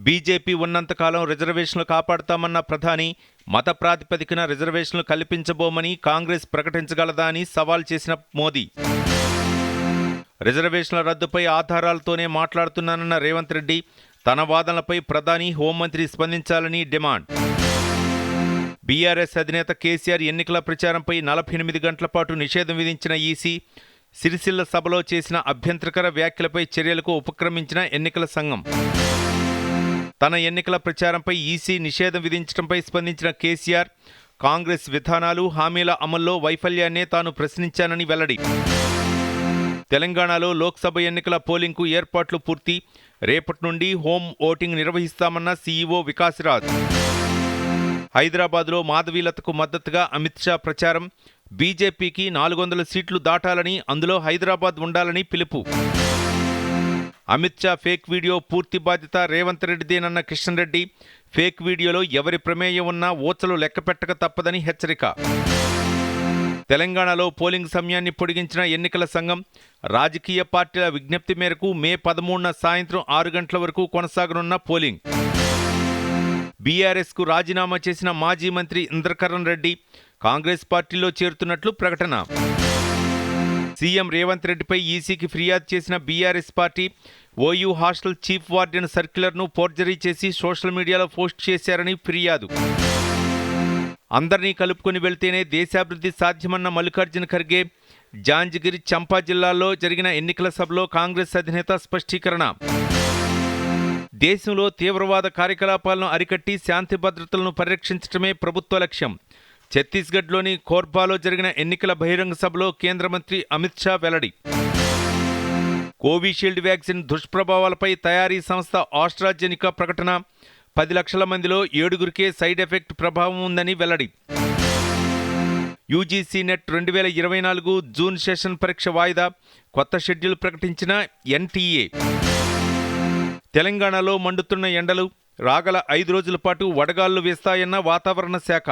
BJP ఉన్నంతకాలం రిజర్వేషన్లు కాపాడుతామన్న ప్రధాని మత ప్రాతిపదికన రిజర్వేషన్లు కల్పించబోమని కాంగ్రెస్ ప్రకటించగలదా అని సవాల్ చేసిన మోదీ. రిజర్వేషన్ల రద్దుపై ఆధారాలతోనే మాట్లాడుతున్నానన్న రేవంత్ రెడ్డి తన వాదనలపై ప్రధాని హోంమంత్రి స్పందించాలని డిమాండ్. బీఆర్ఎస్ అధినేత కేసీఆర్ ఎన్నికల ప్రచారంపై 48 గంటల పాటు నిషేధం విధించిన ఈసీ, సిరిసిల్ల సభలో చేసిన అభ్యంతరకర వ్యాఖ్యలపై చర్యలకు ఉపక్రమించిన ఎన్నికల సంఘం. తన ఎన్నికల ప్రచారంపై ఈసీ నిషేధం విధించడంపై స్పందించిన కేసీఆర్, కాంగ్రెస్ విధానాలు, హామీల అమల్లో వైఫల్యాన్నే తాను ప్రశ్నించానని వెల్లడి. తెలంగాణలో లోక్సభ ఎన్నికల పోలింగ్కు ఏర్పాట్లు పూర్తి, రేపటి నుండి హోమ్ ఓటింగ్ నిర్వహిస్తామన్న సీఈఓ వికాస్రాజ్. హైదరాబాద్లో మాధవీలతకు మద్దతుగా అమిత్ షా ప్రచారం, బీజేపీకి 400 సీట్లు దాటాలని, అందులో హైదరాబాద్ ఉండాలని పిలుపు. అమిత్ షా ఫేక్ వీడియో పూర్తి బాధ్యత రేవంత్ రెడ్డిదేనన్న కిషన్ రెడ్డి, ఫేక్ వీడియోలో ఎవరి ప్రమేయం ఉన్నా ఓచలు లెక్కపెట్టక తప్పదని హెచ్చరిక. తెలంగాణలో పోలింగ్ సమయాన్ని పొడిగించిన ఎన్నికల సంఘం, రాజకీయ పార్టీల విజ్ఞప్తి మేరకు మే 13న సాయంత్రం 6 గంటల వరకు కొనసాగనున్న పోలింగ్. బీఆర్ఎస్కు రాజీనామా చేసిన మాజీ మంత్రి ఇంద్రకరణ్ రెడ్డి కాంగ్రెస్ పార్టీలో చేరుతున్నట్లు ప్రకటన. సీఎం రేవంత్ రెడ్డిపై ఈసీకి ఫిర్యాదు చేసిన BRS party, OU hostel chief warden సర్క్యులర్ను ఫోర్జరీ చేసి సోషల్ మీడియాలో పోస్ట్ చేశారని ఫిర్యాదు. అందరినీ కలుపుకొని వెళ్తేనే దేశాభివృద్ధి సాధ్యమన్న మల్లికార్జున ఖర్గే, జాంజిగిరి, చంపా జిల్లాల్లో జరిగిన ఎన్నికల సభలో కాంగ్రెస్ అధినేత స్పష్టీకరణ. దేశంలో తీవ్రవాద కార్యకలాపాలను అరికట్టి శాంతి భద్రతలను పరిరక్షించడమే ప్రభుత్వ లక్ష్యం. ఛత్తీస్గఢ్లోని కోర్బాలో జరిగిన ఎన్నికల బహిరంగ సభలో కేంద్ర మంత్రి అమిత్ షా వెల్లడి. కోవిషీల్డ్ వ్యాక్సిన్ దుష్ప్రభావాలపై తయారీ సంస్థ ఆస్ట్రాజెనికా ప్రకటన, 10 లక్షల మందిలో 7గురికే సైడ్ ఎఫెక్ట్ ప్రభావం ఉందని వెల్లడి. యూజీసీ నెట్ 2024 జూన్ సెషన్ పరీక్ష వాయిదా, కొత్త షెడ్యూల్ ప్రకటించిన ఎన్టీఏ. తెలంగాణలో మండుతున్న ఎండలు, రాగల 5 రోజుల పాటు వడగాళ్లు వీస్తాయన్న వాతావరణ శాఖ.